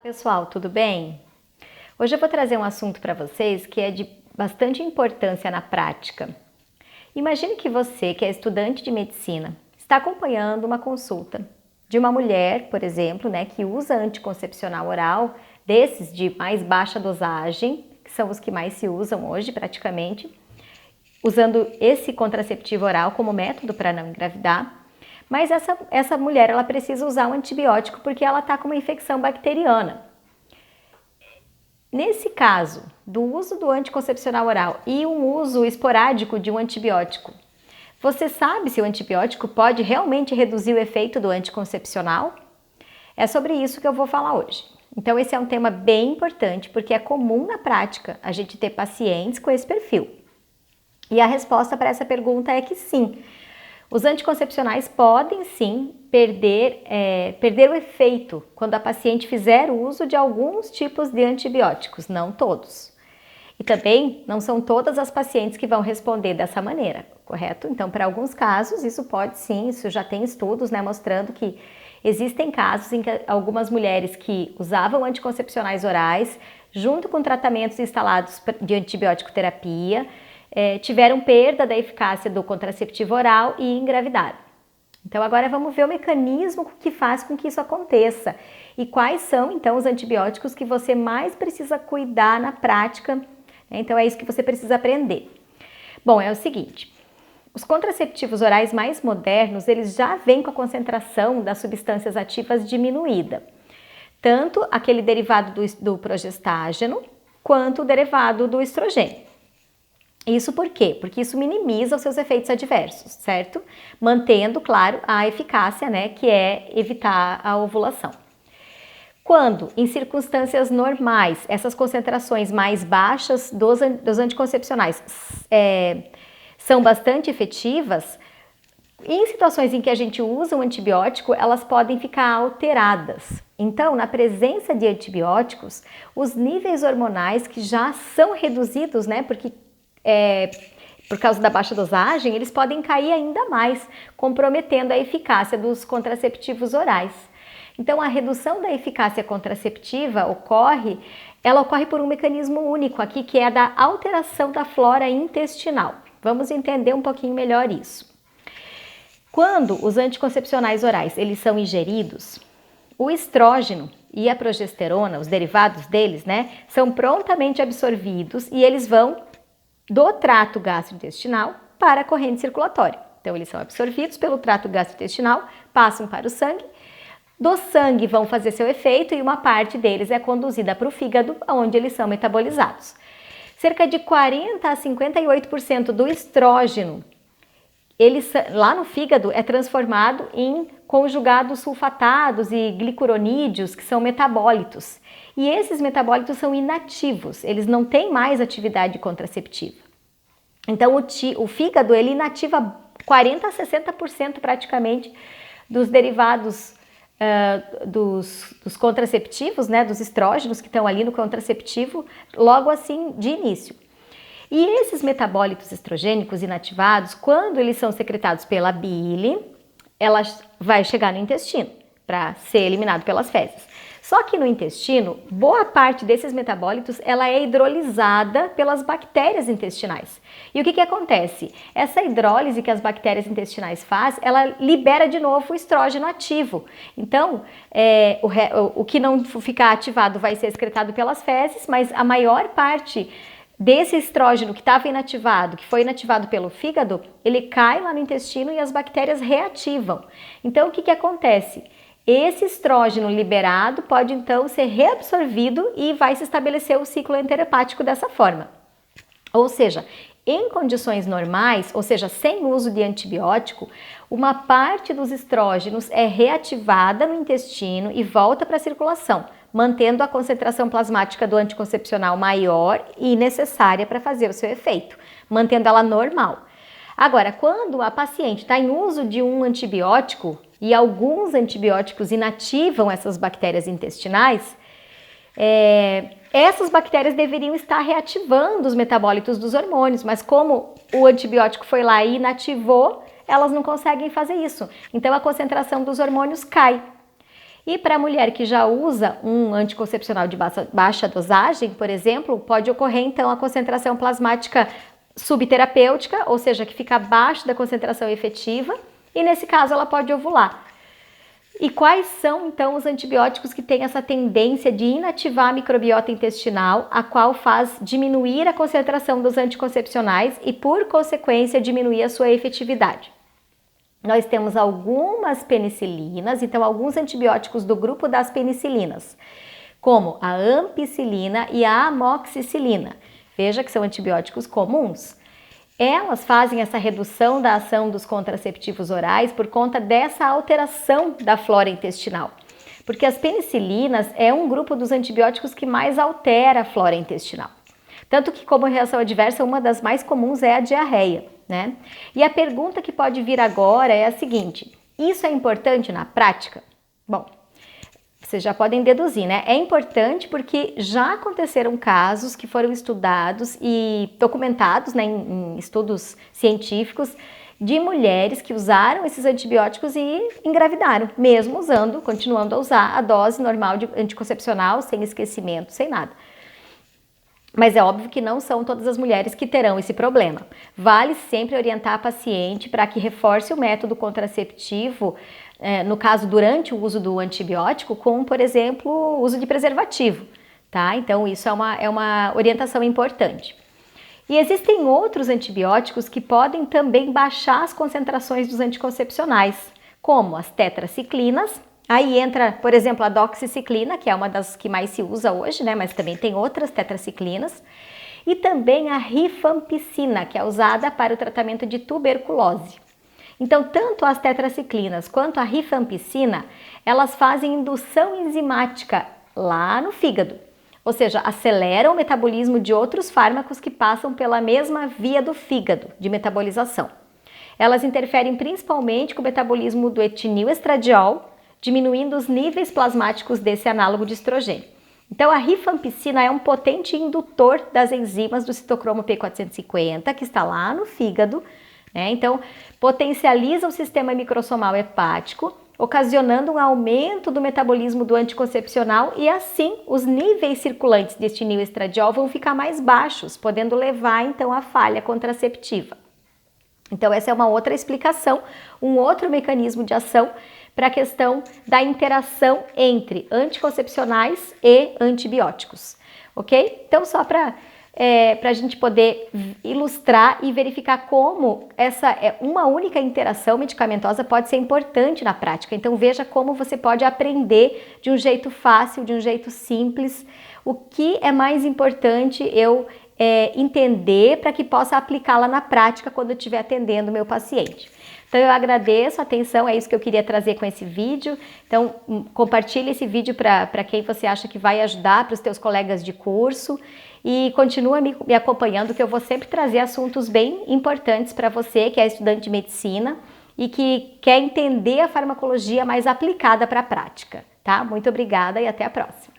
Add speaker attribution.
Speaker 1: Pessoal, tudo bem? Hoje eu vou trazer um assunto para vocês que é de bastante importância na prática. Imagine que você, que é estudante de medicina, está acompanhando uma consulta de uma mulher, por exemplo, que usa anticoncepcional oral, desses de mais baixa dosagem, que são os que mais se usam hoje praticamente, usando esse contraceptivo oral como método para não engravidar. Mas essa mulher ela precisa usar um antibiótico porque ela está com uma infecção bacteriana. Nesse caso, do uso do anticoncepcional oral e um uso esporádico de um antibiótico, você sabe se o antibiótico pode realmente reduzir o efeito do anticoncepcional? É sobre isso que eu vou falar hoje. Então esse é um tema bem importante porque é comum na prática a gente ter pacientes com esse perfil. E a resposta para essa pergunta é que sim. Os anticoncepcionais podem sim perder o efeito quando a paciente fizer uso de alguns tipos de antibióticos, não todos. E também não são todas as pacientes que vão responder dessa maneira, correto? Então, para alguns casos, isso pode sim, isso já tem estudos mostrando que existem casos em que algumas mulheres que usavam anticoncepcionais orais, junto com tratamentos instalados de antibiótico terapia, tiveram perda da eficácia do contraceptivo oral e engravidaram. Então agora vamos ver o mecanismo que faz com que isso aconteça e quais são então os antibióticos que você mais precisa cuidar na prática. Então é isso que você precisa aprender. Bom, é o seguinte, os contraceptivos orais mais modernos, eles já vêm com a concentração das substâncias ativas diminuída. Tanto aquele derivado do progestágeno, quanto o derivado do estrogênio. Isso por quê? Porque isso minimiza os seus efeitos adversos, certo? Mantendo, claro, a eficácia, que é evitar a ovulação. Quando, em circunstâncias normais, essas concentrações mais baixas dos anticoncepcionais são bastante efetivas, em situações em que a gente usa um antibiótico, elas podem ficar alteradas. Então, na presença de antibióticos, os níveis hormonais que já são reduzidos, porque por causa da baixa dosagem, eles podem cair ainda mais, comprometendo a eficácia dos contraceptivos orais. Então, a redução da eficácia contraceptiva ocorre por um mecanismo único aqui, que é a da alteração da flora intestinal. Vamos entender um pouquinho melhor isso. Quando os anticoncepcionais orais eles são ingeridos, o estrógeno e a progesterona, os derivados deles, são prontamente absorvidos e eles vão do trato gastrointestinal para a corrente circulatória. Então, eles são absorvidos pelo trato gastrointestinal, passam para o sangue, do sangue vão fazer seu efeito e uma parte deles é conduzida para o fígado, onde eles são metabolizados. Cerca de 40% a 58% do estrógeno, lá no fígado, é transformado em conjugados sulfatados e glicuronídeos, que são metabólitos. E esses metabólitos são inativos, eles não têm mais atividade contraceptiva. Então, o fígado, ele inativa 40% a 60% praticamente dos derivados dos contraceptivos, dos estrógenos que estão ali no contraceptivo, logo assim de início. E esses metabólitos estrogênicos inativados, quando eles são secretados pela bile, ela vai chegar no intestino para ser eliminado pelas fezes. Só que no intestino, boa parte desses metabólitos ela é hidrolisada pelas bactérias intestinais. E o que acontece? Essa hidrólise que as bactérias intestinais fazem, ela libera de novo o estrógeno ativo. Então, o que não ficar ativado vai ser excretado pelas fezes, mas a maior parte desse estrógeno que estava inativado, que foi inativado pelo fígado, ele cai lá no intestino e as bactérias reativam. Então, o que acontece? Esse estrógeno liberado pode então ser reabsorvido e vai se estabelecer o ciclo enterohepático dessa forma. Ou seja, em condições normais, ou seja, sem uso de antibiótico, uma parte dos estrógenos é reativada no intestino e volta para a circulação, mantendo a concentração plasmática do anticoncepcional maior e necessária para fazer o seu efeito, mantendo ela normal. Agora, quando a paciente está em uso de um antibiótico e alguns antibióticos inativam essas bactérias intestinais, essas bactérias deveriam estar reativando os metabólitos dos hormônios, mas como o antibiótico foi lá e inativou, elas não conseguem fazer isso. Então a concentração dos hormônios cai. E para a mulher que já usa um anticoncepcional de baixa dosagem, por exemplo, pode ocorrer então a concentração plasmática subterapêutica, ou seja, que fica abaixo da concentração efetiva, e nesse caso ela pode ovular. E quais são então os antibióticos que têm essa tendência de inativar a microbiota intestinal, a qual faz diminuir a concentração dos anticoncepcionais e, por consequência, diminuir a sua efetividade? Nós temos algumas penicilinas, então alguns antibióticos do grupo das penicilinas, como a ampicilina e a amoxicilina. Veja que são antibióticos comuns. Elas fazem essa redução da ação dos contraceptivos orais por conta dessa alteração da flora intestinal. Porque as penicilinas é um grupo dos antibióticos que mais altera a flora intestinal. Tanto que, como reação adversa, uma das mais comuns é a diarreia, né? E a pergunta que pode vir agora é a seguinte: isso é importante na prática? Bom, vocês já podem deduzir, né? É importante porque já aconteceram casos que foram estudados e documentados, né, em estudos científicos de mulheres que usaram esses antibióticos e engravidaram, mesmo usando, continuando a usar a dose normal de anticoncepcional, sem esquecimento, sem nada. Mas é óbvio que não são todas as mulheres que terão esse problema. Vale sempre orientar a paciente para que reforce o método contraceptivo, no caso durante o uso do antibiótico, com, por exemplo, o uso de preservativo, tá? Então isso é uma orientação importante. E existem outros antibióticos que podem também baixar as concentrações dos anticoncepcionais, como as tetraciclinas. Aí entra, por exemplo, a doxiciclina, que é uma das que mais se usa hoje, né? Mas também tem outras tetraciclinas. E também a rifampicina, que é usada para o tratamento de tuberculose. Então, tanto as tetraciclinas quanto a rifampicina, elas fazem indução enzimática lá no fígado. Ou seja, aceleram o metabolismo de outros fármacos que passam pela mesma via do fígado de metabolização. Elas interferem principalmente com o metabolismo do etinilestradiol, diminuindo os níveis plasmáticos desse análogo de estrogênio. Então, a rifampicina é um potente indutor das enzimas do citocromo P450, que está lá no fígado, né? Então, potencializa o sistema microsomal hepático, ocasionando um aumento do metabolismo do anticoncepcional e, assim, os níveis circulantes de etinilestradiol vão ficar mais baixos, podendo levar, então, à falha contraceptiva. Então, essa é uma outra explicação, um outro mecanismo de ação para a questão da interação entre anticoncepcionais e antibióticos, ok? Então, só para a gente poder ilustrar e verificar como uma única interação medicamentosa pode ser importante na prática. Então, veja como você pode aprender de um jeito fácil, de um jeito simples, o que é mais importante eu entender para que possa aplicá-la na prática quando eu estiver atendendo o meu paciente. Então eu agradeço a atenção, é isso que eu queria trazer com esse vídeo. Então compartilhe esse vídeo para quem você acha que vai ajudar, para os teus colegas de curso, e continua me acompanhando, que eu vou sempre trazer assuntos bem importantes para você que é estudante de medicina e que quer entender a farmacologia mais aplicada para a prática, tá? Muito obrigada e até a próxima.